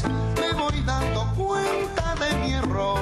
me voy dando cuenta de mi error.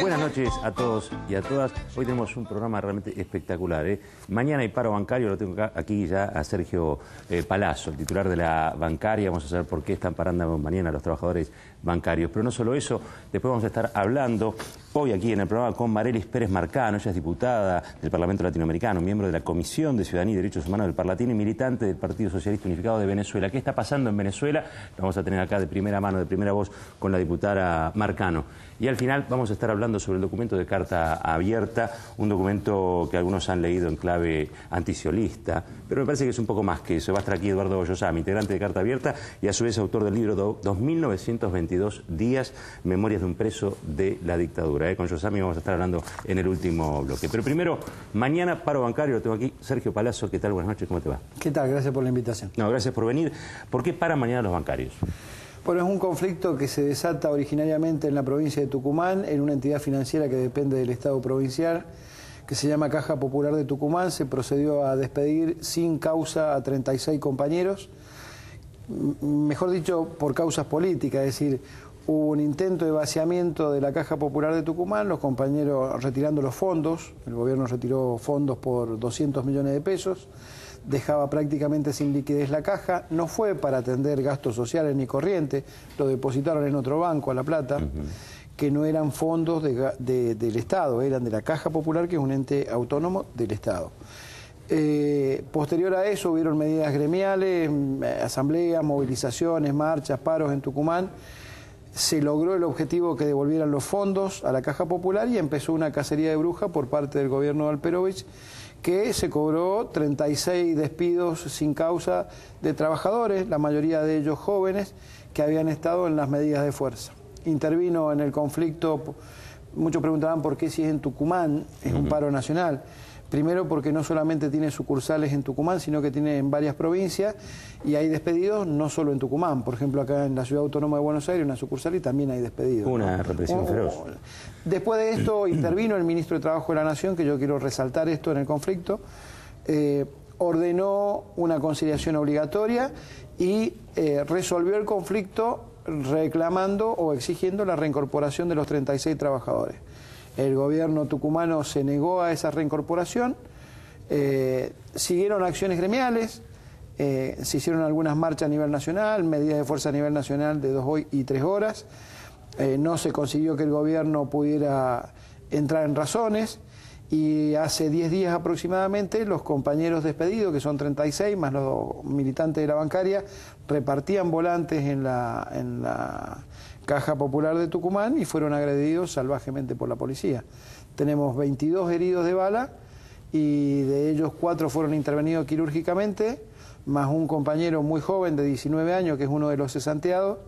Buenas noches a todos y a todas. Hoy tenemos un programa realmente espectacular, ¿eh? Mañana hay paro bancario, lo tengo aquí ya a Sergio Palazzo, el titular de la bancaria. Vamos a saber por qué están parando mañana los trabajadores bancarios. Pero no solo eso, después vamos a estar hablando hoy aquí en el programa con Marelis Pérez Marcano. Ella es diputada del Parlamento Latinoamericano, miembro de la Comisión de Ciudadanía y Derechos Humanos del Parlatín y militante del Partido Socialista Unificado de Venezuela. ¿Qué está pasando en Venezuela? Lo vamos a tener acá de primera mano, de primera voz, con la diputada Marcano. Y al final vamos a estar hablando sobre el documento de carta abierta, un documento que algunos han leído en clave anticiolista, pero me parece que es un poco más que eso. Va a estar aquí Eduardo Boyosami, integrante de Carta Abierta y a su vez autor del libro 2922 días, Memorias de un preso de la dictadura. Con Boyosami vamos a estar hablando en el último bloque. Pero primero, mañana paro bancario, lo tengo aquí. Sergio Palazzo, ¿qué tal? Buenas noches, ¿cómo te va? ¿Qué tal? Gracias por la invitación. No, gracias por venir. ¿Por qué paran mañana los bancarios? Bueno, es un conflicto que se desata originariamente en la provincia de Tucumán, en una entidad financiera que depende del Estado provincial, que se llama Caja Popular de Tucumán. Se procedió a despedir sin causa a 36 compañeros, mejor dicho, por causas políticas, es decir, hubo un intento de vaciamiento de la Caja Popular de Tucumán, los compañeros retirando los fondos, el gobierno retiró fondos por 200 millones de pesos, dejaba prácticamente sin liquidez la caja, no fue para atender gastos sociales ni corrientes, lo depositaron en otro banco, a La Plata, que no eran fondos del Estado, eran de la Caja Popular, que es un ente autónomo del Estado. Posterior a eso hubieron medidas gremiales, asambleas, movilizaciones, marchas, paros en Tucumán. Se logró el objetivo que devolvieran los fondos a la Caja Popular y empezó una cacería de brujas por parte del gobierno de Alperovich, que se cobró 36 despidos sin causa de trabajadores, la mayoría de ellos jóvenes, que habían estado en las medidas de fuerza. Intervino en el conflicto, muchos preguntaban por qué si es en Tucumán, es un paro nacional. Primero porque no solamente tiene sucursales en Tucumán, sino que tiene en varias provincias y hay despedidos no solo en Tucumán. Por ejemplo, acá en la Ciudad Autónoma de Buenos Aires, una sucursal, y también hay despedidos. Una represión feroz. Después de esto intervino el ministro de Trabajo de la Nación, que yo quiero resaltar esto en el conflicto, ordenó una conciliación obligatoria y resolvió el conflicto reclamando o exigiendo la reincorporación de los 36 trabajadores. El gobierno tucumano se negó a esa reincorporación, siguieron acciones gremiales, se hicieron algunas marchas a nivel nacional, medidas de fuerza a nivel nacional de 2 y 3 horas, no se consiguió que el gobierno pudiera entrar en razones y hace 10 días aproximadamente los compañeros despedidos, que son 36, más los militantes de la bancaria, repartían volantes en la Caja Popular de Tucumán y fueron agredidos salvajemente por la policía. Tenemos 22 heridos de bala y de ellos 4 fueron intervenidos quirúrgicamente, más un compañero muy joven de 19 años, que es uno de los cesanteados,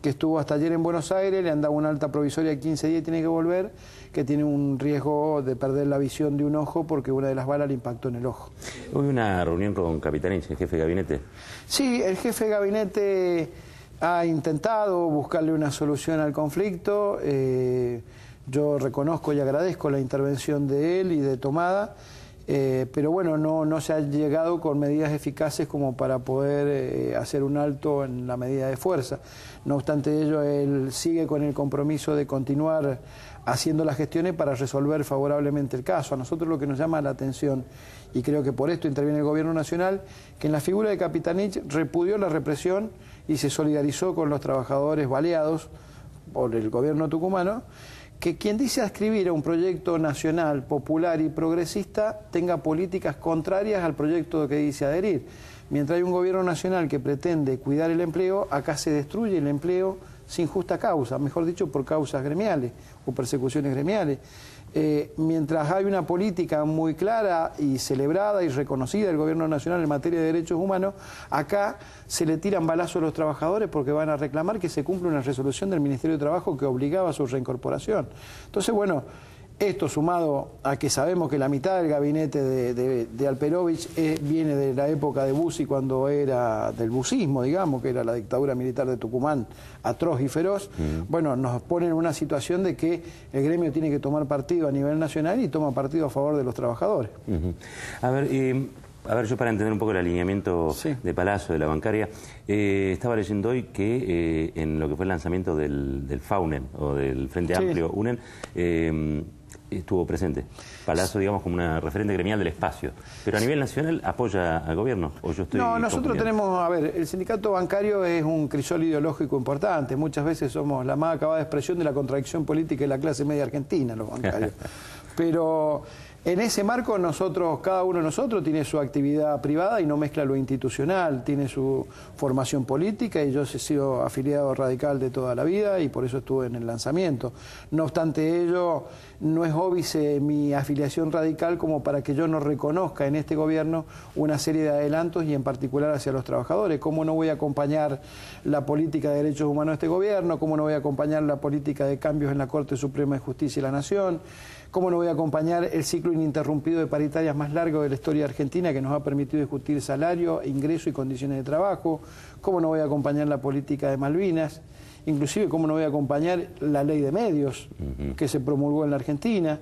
que estuvo hasta ayer en Buenos Aires, le han dado una alta provisoria de 15 días y tiene que volver, que tiene un riesgo de perder la visión de un ojo porque una de las balas le impactó en el ojo. Hubo una reunión con Capitanich, el jefe de gabinete. Sí, el jefe de gabinete ha intentado buscarle una solución al conflicto. Yo reconozco y agradezco la intervención de él y de Tomada, pero bueno, no se ha llegado con medidas eficaces como para poder hacer un alto en la medida de fuerza. No obstante ello, él sigue con el compromiso de continuar haciendo las gestiones para resolver favorablemente el caso. A nosotros lo que nos llama la atención, y creo que por esto interviene el Gobierno Nacional, que en la figura de Capitanich repudió la represión y se solidarizó con los trabajadores baleados por el gobierno tucumano, que quien dice adscribir a un proyecto nacional, popular y progresista tenga políticas contrarias al proyecto que dice adherir. Mientras hay un gobierno nacional que pretende cuidar el empleo, acá se destruye el empleo sin justa causa, mejor dicho, por causas gremiales o persecuciones gremiales. Mientras hay una política muy clara y celebrada y reconocida del Gobierno Nacional en materia de derechos humanos, acá se le tiran balazos a los trabajadores porque van a reclamar que se cumpla una resolución del Ministerio de Trabajo que obligaba a su reincorporación. Entonces, bueno, esto sumado a que sabemos que la mitad del gabinete de Alperovich viene de la época de Bussi, cuando era del busismo, digamos, que era la dictadura militar de Tucumán, atroz y feroz, bueno, nos pone en una situación de que el gremio tiene que tomar partido a nivel nacional y toma partido a favor de los trabajadores. A ver, A ver, yo para entender un poco el alineamiento de Palazzo, de la bancaria, estaba leyendo hoy que en lo que fue el lanzamiento del FAUNEN, o del Frente Amplio UNEN, estuvo presente Palazzo, digamos, como una referente gremial del espacio. Pero a nivel nacional, ¿apoya al gobierno? ¿O yo estoy No, nosotros tenemos, a ver, el sindicato bancario es un crisol ideológico importante. Muchas veces somos la más acabada expresión de la contradicción política de la clase media argentina, los bancarios. Pero en ese marco cada uno de nosotros tiene su actividad privada y no mezcla lo institucional, tiene su formación política, y yo he sido afiliado radical de toda la vida y por eso estuve en el lanzamiento. No obstante ello, no es óbice mi afiliación radical como para que yo no reconozca en este gobierno una serie de adelantos, y en particular hacia los trabajadores. ¿Cómo no voy a acompañar la política de derechos humanos de este gobierno? ¿Cómo no voy a acompañar la política de cambios en la Corte Suprema de Justicia de la Nación? ¿Cómo no voy a acompañar el ciclo ininterrumpido de paritarias más largo de la historia argentina, que nos ha permitido discutir salario, ingreso y condiciones de trabajo? ¿Cómo no voy a acompañar la política de Malvinas? Inclusive, ¿cómo no voy a acompañar la ley de medios que se promulgó en la Argentina?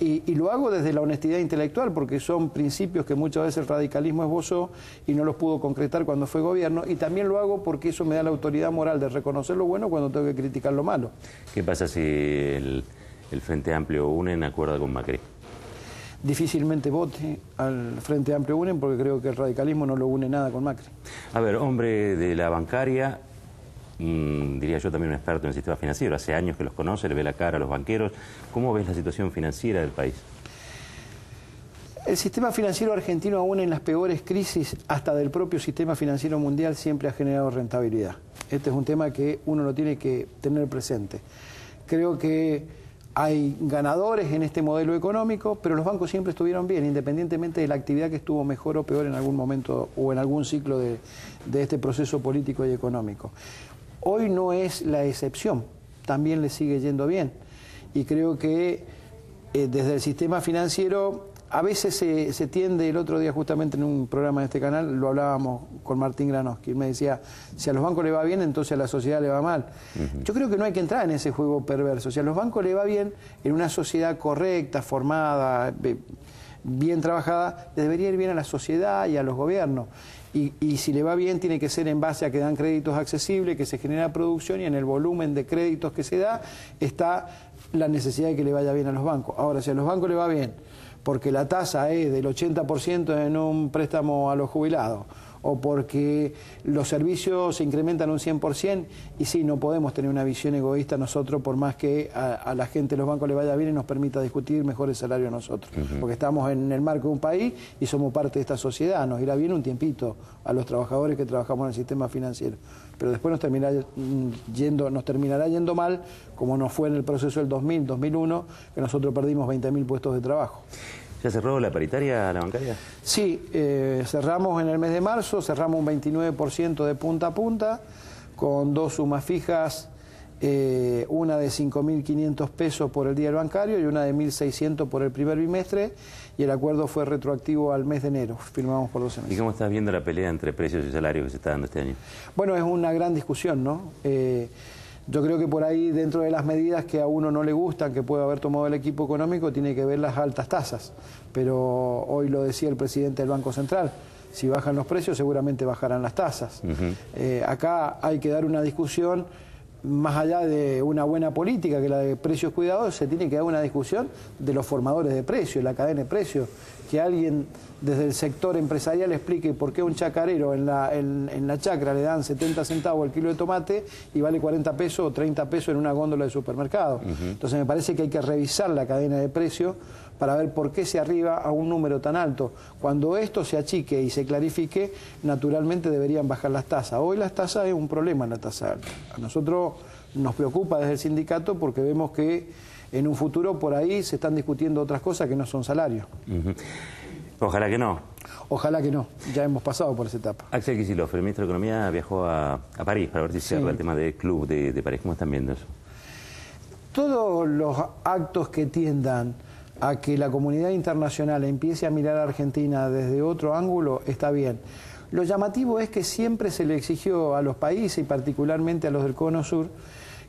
Y lo hago desde la honestidad intelectual, porque son principios que muchas veces el radicalismo esbozó y no los pudo concretar cuando fue gobierno, y también lo hago porque eso me da la autoridad moral de reconocer lo bueno cuando tengo que criticar lo malo. ¿Qué pasa si el Frente Amplio UNEN acuerda con Macri? Difícilmente vote al Frente Amplio UNEN, porque creo que el radicalismo no lo une nada con Macri. A ver, hombre de la bancaria, diría yo también un experto en el sistema financiero, hace años que los conoce, le ve la cara a los banqueros. ¿Cómo ves la situación financiera del país? El sistema financiero argentino, aún en las peores crisis, hasta del propio sistema financiero mundial, siempre ha generado rentabilidad. Este es un tema que uno lo tiene que tener presente. Creo que hay ganadores en este modelo económico, pero los bancos siempre estuvieron bien, independientemente de la actividad que estuvo mejor o peor en algún momento o en algún ciclo de este proceso político y económico. Hoy no es la excepción, también le sigue yendo bien. Y creo que desde el sistema financiero a veces se tiende, el otro día justamente en un programa de este canal lo hablábamos con Martín Granoski, él me decía, si a los bancos le va bien, entonces a la sociedad le va mal. Yo creo que no hay que entrar en ese juego perverso. Si a los bancos le va bien, en una sociedad correcta, formada, bien trabajada, le debería ir bien a la sociedad y a los gobiernos. Y si le va bien, tiene que ser en base a que dan créditos accesibles, que se genera producción, y en el volumen de créditos que se da está la necesidad de que le vaya bien a los bancos. Ahora, si a los bancos le va bien porque la tasa es del 80% en un préstamo a los jubilados, o porque los servicios se incrementan un 100%, y sí, no podemos tener una visión egoísta nosotros, por más que a la gente de los bancos le vaya bien y nos permita discutir mejores salarios a nosotros, porque estamos en el marco de un país y somos parte de esta sociedad. Nos irá bien un tiempito a los trabajadores que trabajamos en el sistema financiero, pero después nos terminará yendo mal, como nos fue en el proceso del 2000, 2001, que nosotros perdimos 20.000 puestos de trabajo. ¿Ya cerró la paritaria, la bancaria? Sí, cerramos en el mes de marzo, cerramos un 29% de punta a punta, con dos sumas fijas, una de 5.500 pesos por el día del bancario y una de 1.600 por el primer bimestre, y el acuerdo fue retroactivo al mes de enero, firmamos por 12 meses. ¿Y cómo estás viendo la pelea entre precios y salarios que se está dando este año? Bueno, es una gran discusión, ¿no? Yo creo que por ahí, dentro de las medidas que a uno no le gustan, que puede haber tomado el equipo económico, tiene que ver las altas tasas. Pero hoy lo decía el presidente del Banco Central, si bajan los precios seguramente bajarán las tasas. Acá hay que dar una discusión, más allá de una buena política, que la de precios cuidados, se tiene que dar una discusión de los formadores de precios, la cadena de precios. Que alguien desde el sector empresarial explique por qué a un chacarero en la chacra le dan 70 centavos el kilo de tomate y vale 40 pesos o 30 pesos en una góndola de supermercado. Entonces me parece que hay que revisar la cadena de precios para ver por qué se arriba a un número tan alto. Cuando esto se achique y se clarifique, naturalmente deberían bajar las tasas. Hoy las tasas es un problema, la tasa alta. A nosotros nos preocupa desde el sindicato porque vemos que en un futuro por ahí se están discutiendo otras cosas que no son salarios. Ojalá que no. Ojalá que no, ya hemos pasado por esa etapa. Axel Kicillof, el ministro de Economía, viajó a París para ver si cierra el tema del club de París. ¿Cómo están viendo eso? Todos los actos que tiendan a que la comunidad internacional empiece a mirar a Argentina desde otro ángulo está bien. Lo llamativo es que siempre se le exigió a los países, y particularmente a los del Cono Sur,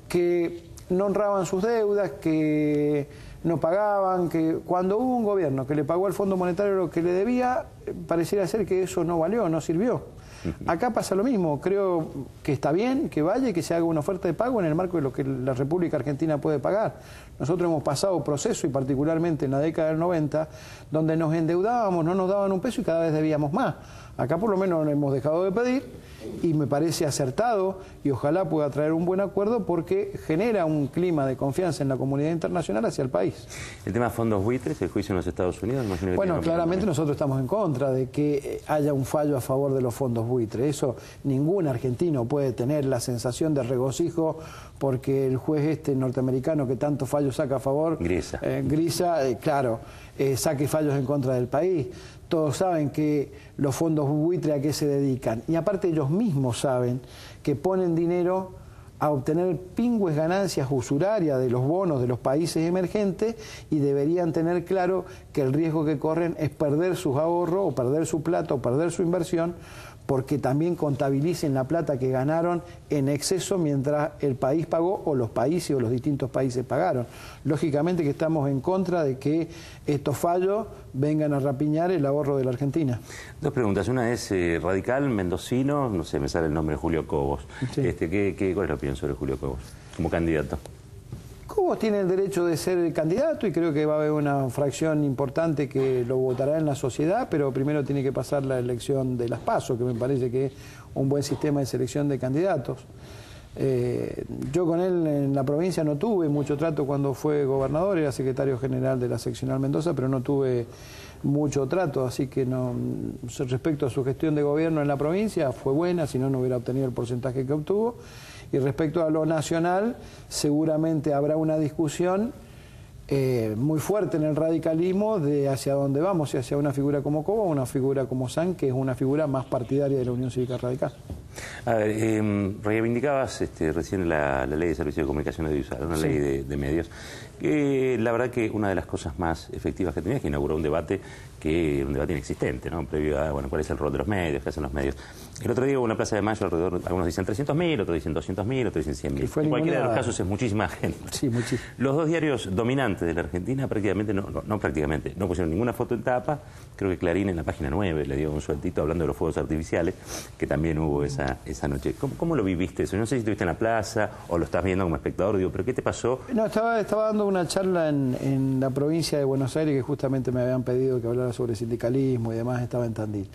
que no honraban sus deudas, que no pagaban, que cuando hubo un gobierno que le pagó al Fondo Monetario lo que le debía, pareciera ser que eso no valió, no sirvió. Acá pasa lo mismo, creo que está bien que vaya y que se haga una oferta de pago en el marco de lo que la República Argentina puede pagar. Nosotros hemos pasado proceso, y particularmente en la década del 90, donde nos endeudábamos, no nos daban un peso y cada vez debíamos más. Acá por lo menos hemos dejado de pedir y me parece acertado y ojalá pueda traer un buen acuerdo porque genera un clima de confianza en la comunidad internacional hacia el país. El tema fondos buitres, el juicio en los Estados Unidos... Bueno, claramente nosotros estamos en contra de que haya un fallo a favor de los fondos buitres. Eso ningún argentino puede tener la sensación de regocijo porque el juez norteamericano que tanto fallos saca a favor... Grisa. Claro, saque fallos en contra del país. Todos saben que los fondos buitres a qué se dedican. Y aparte ellos mismos saben que ponen dinero a obtener pingües ganancias usurarias de los bonos de los países emergentes y deberían tener claro que el riesgo que corren es perder sus ahorros o perder su plata o perder su inversión porque también contabilicen la plata que ganaron en exceso mientras el país pagó o los países o los distintos países pagaron. Lógicamente que estamos en contra de que estos fallos vengan a rapiñar el ahorro de la Argentina. Dos preguntas. Una es radical, mendocino, no sé, me sale el nombre, Julio Cobos. Sí. ¿Cuál es la opinión sobre Julio Cobos como candidato? Cobos tiene el derecho de ser el candidato y creo que va a haber una fracción importante que lo votará en la sociedad, pero primero tiene que pasar la elección de las PASO, que me parece que es un buen sistema de selección de candidatos. Yo con él en la provincia no tuve mucho trato cuando fue gobernador, era secretario general de la seccional Mendoza, pero no tuve mucho trato, así que no, respecto a su gestión de gobierno en la provincia fue buena, si no, no hubiera obtenido el porcentaje que obtuvo. Y respecto a lo nacional, seguramente habrá una discusión muy fuerte en el radicalismo de hacia dónde vamos, si hacia una figura como Cobo o una figura como Sanz, que es una figura más partidaria de la Unión Cívica Radical. A ver, reivindicabas recién la ley de servicios de comunicación audiovisual, una ley de medios, que la verdad que una de las cosas más efectivas que tenía es que inauguró un debate inexistente, ¿no? Previo a, bueno, cuál es el rol de los medios, qué hacen los medios. El otro día hubo una Plaza de Mayo alrededor, algunos dicen 300.000, otros dicen 200.000, otros dicen 100.000. En cualquiera de los casos es muchísima gente. Sí, muchísimo. Los dos diarios dominantes de la Argentina prácticamente, no pusieron ninguna foto en tapa. Creo que Clarín en la página 9 le dio un sueltito hablando de los fuegos artificiales, que también hubo esa noche. ¿Cómo lo viviste eso? No sé si estuviste en la plaza o lo estás viendo como espectador, digo, pero ¿qué te pasó? No, estaba dando una charla en la provincia de Buenos Aires que justamente me habían pedido que hablara sobre sindicalismo y demás, estaba en Tandil.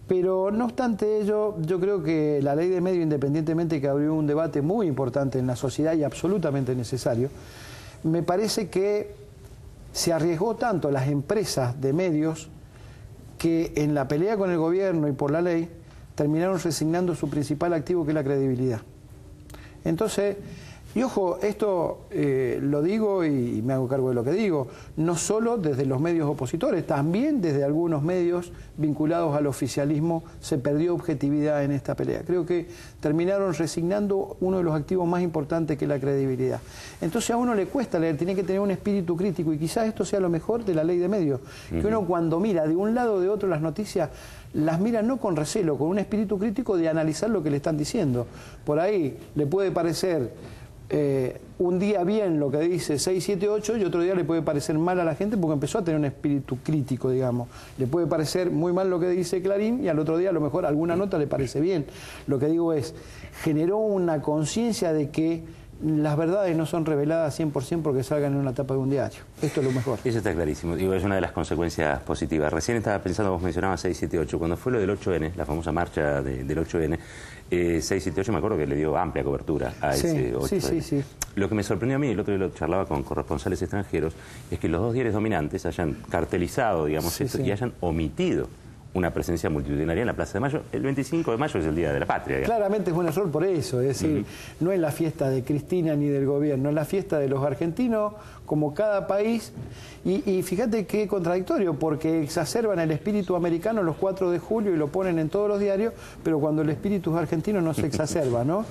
Pero no obstante ello, yo creo que la ley de medios, independientemente que abrió un debate muy importante en la sociedad y absolutamente necesario, me parece que se arriesgó tanto las empresas de medios que en la pelea con el gobierno y por la ley terminaron resignando su principal activo, que es la credibilidad. Entonces, y ojo, esto lo digo y me hago cargo de lo que digo, no solo desde los medios opositores, también desde algunos medios vinculados al oficialismo se perdió objetividad en esta pelea. Creo que terminaron resignando uno de los activos más importantes, que es la credibilidad. Entonces a uno le cuesta leer, tiene que tener un espíritu crítico y quizás esto sea lo mejor de la ley de medios, que uno cuando mira de un lado o de otro las noticias, las mira no con recelo, con un espíritu crítico de analizar lo que le están diciendo. Por ahí le puede parecer un día bien lo que dice 678 y otro día le puede parecer mal a la gente porque empezó a tener un espíritu crítico, digamos. Le puede parecer muy mal lo que dice Clarín y al otro día a lo mejor alguna nota le parece bien. Lo que digo es, generó una conciencia de que las verdades no son reveladas 100% porque salgan en una tapa de un diario. Esto es lo mejor. Eso está clarísimo. Digo, es una de las consecuencias positivas. Recién estaba pensando, vos mencionabas 678. Cuando fue lo del 8N, la famosa marcha del 8N, 678 me acuerdo que le dio amplia cobertura a ese 8N. Sí. Lo que me sorprendió a mí, el otro día lo charlaba con corresponsales extranjeros, es que los dos diarios dominantes hayan cartelizado, digamos, esto, y hayan omitido una presencia multitudinaria en la Plaza de Mayo. El 25 de mayo es el Día de la Patria, digamos. Claramente es un error por eso, es decir, no es la fiesta de Cristina ni del gobierno, es la fiesta de los argentinos, como cada país, y fíjate qué contradictorio, porque exacerban el espíritu americano los 4 de julio y lo ponen en todos los diarios, pero cuando el espíritu argentino no se exacerba, ¿no?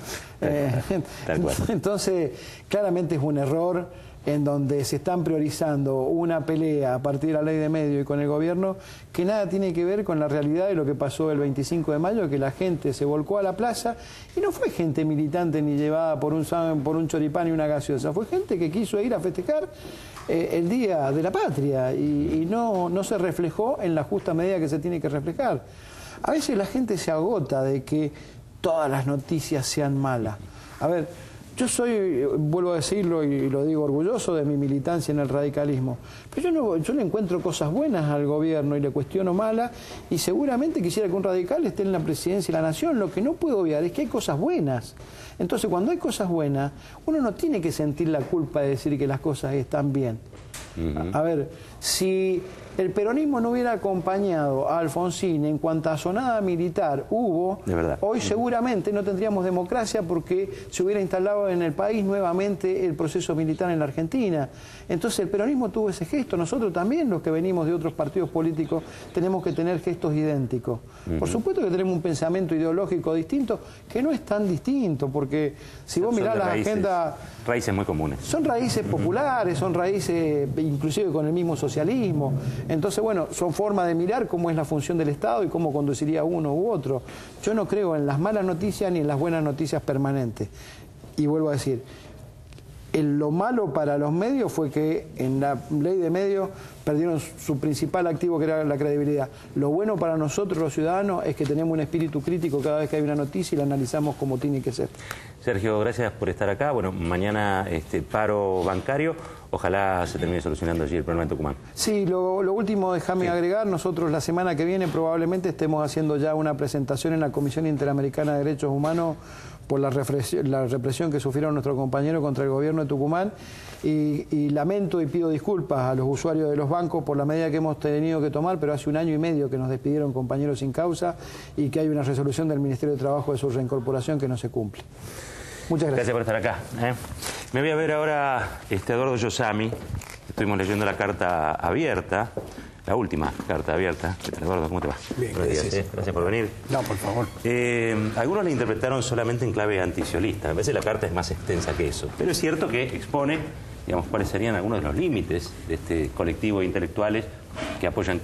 Entonces, claramente es un error. en donde se están priorizando una pelea a partir de la ley de medios y con el gobierno, que nada tiene que ver con la realidad de lo que pasó el 25 de mayo, que la gente se volcó a la plaza, y no fue gente militante ni llevada por un choripán y una gaseosa, fue gente que quiso ir a festejar el Día de la Patria, y no se reflejó en la justa medida que se tiene que reflejar. A veces la gente se agota de que todas las noticias sean malas. A ver, yo soy, vuelvo a decirlo y lo digo orgulloso de mi militancia en el radicalismo, pero yo le encuentro cosas buenas al gobierno y le cuestiono malas, y seguramente quisiera que un radical esté en la presidencia de la nación. Lo que no puedo obviar es que hay cosas buenas. Entonces, cuando hay cosas buenas, uno no tiene que sentir la culpa de decir que las cosas están bien. A ver, si el peronismo no hubiera acompañado a Alfonsín en cuanta asonada militar hubo, hoy seguramente no tendríamos democracia, porque se hubiera instalado en el país nuevamente el proceso militar en la Argentina. Entonces el peronismo tuvo ese gesto. Nosotros también, los que venimos de otros partidos políticos, tenemos que tener gestos idénticos. Por supuesto que tenemos un pensamiento ideológico distinto, que no es tan distinto, porque si vos mirás las agendas... Raíces muy comunes. Son raíces populares, son raíces inclusive con el mismo socialismo. Entonces, bueno, son formas de mirar cómo es la función del Estado y cómo conduciría uno u otro. Yo no creo en las malas noticias ni en las buenas noticias permanentes. Y vuelvo a decir, lo malo para los medios fue que en la ley de medios perdieron su principal activo, que era la credibilidad. Lo bueno para nosotros, los ciudadanos, es que tenemos un espíritu crítico cada vez que hay una noticia y la analizamos como tiene que ser. Sergio, gracias por estar acá. Bueno, mañana paro bancario. Ojalá se termine solucionando allí el problema en Tucumán. Sí, lo último, déjame agregar, nosotros la semana que viene probablemente estemos haciendo ya una presentación en la Comisión Interamericana de Derechos Humanos por la represión que sufrieron nuestros compañeros contra el gobierno de Tucumán, y lamento y pido disculpas a los usuarios de los bancos por la medida que hemos tenido que tomar, pero hace 1 año y medio que nos despidieron compañeros sin causa y que hay una resolución del Ministerio de Trabajo de su reincorporación que no se cumple. Muchas gracias. Gracias por estar acá. Me voy a ver ahora Eduardo Yosami. Estuvimos leyendo la carta abierta, la última carta abierta. Eduardo, ¿cómo te va? Bien, gracias. Gracias por venir. No, por favor. Algunos la interpretaron solamente en clave anticiolista. A veces la carta es más extensa que eso. Pero es cierto que expone, digamos, cuáles serían algunos de los límites de este colectivo de intelectuales que apoyan